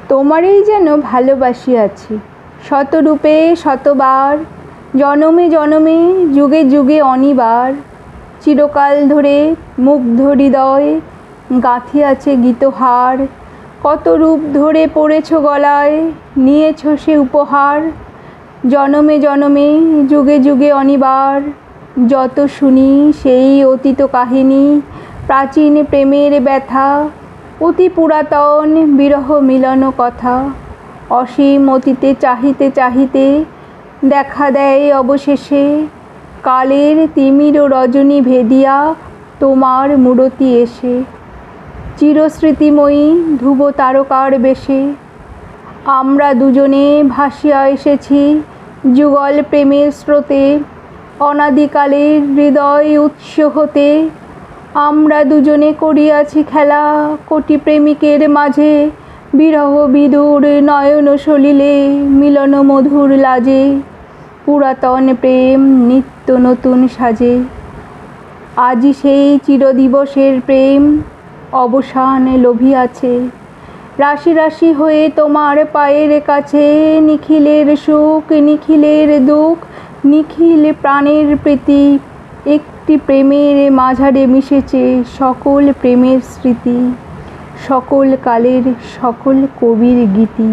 তোমারই যেন ভালোবাসি আছি শতরূপে শতবার, জনমে জনমে যুগে যুগে অনিবার। চিরকাল ধরে মুগ্ধ হৃদয় গাঁথিয়াছে গীতহার, কত রূপ ধরে পড়েছ গলায়, নিয়েছ সে উপহার। জনমে জনমে যুগে যুগে অনিবার, যত শুনি সেই অতীত কাহিনী, প্রাচীন প্রেমের ব্যথা, অতি পুরাতন বিরহ মিলন কথা। অসীম অতীতে চাহিতে চাহিতে দেখা দেয় অবশেষে, কালের তিমির রজনী ভেদিয়া তোমার মূরতি এসে। চিরস্মৃতিময়ী ধ্রুব তারকার বেশে আমরা দুজনে ভাসিয়া এসেছি যুগল প্রেমের স্রোতে, অনাদিকালের হৃদয় উৎস হতে। আমরা দুজনে করিয়াছি খেলা কোটি প্রেমিকের মাঝে, বিরহ বিদুর নয়ন সলিলে মিলন মধুর লাজে। পুরাতন প্রেম নিত্য নতুন সাজে, আজি সেই চিরদিবসের প্রেম অবসান লোভিয়াছে। রাশি রাশি হয়ে তোমার পায়ের কাছে, নিখিলের সুখ নিখিলের দুঃখ নিখিল প্রাণের প্রীতি। একটি প্রেমের মাঝারে মিশেছে সকল প্রেমের স্মৃতি, সকল কালের সকল কবির গীতি।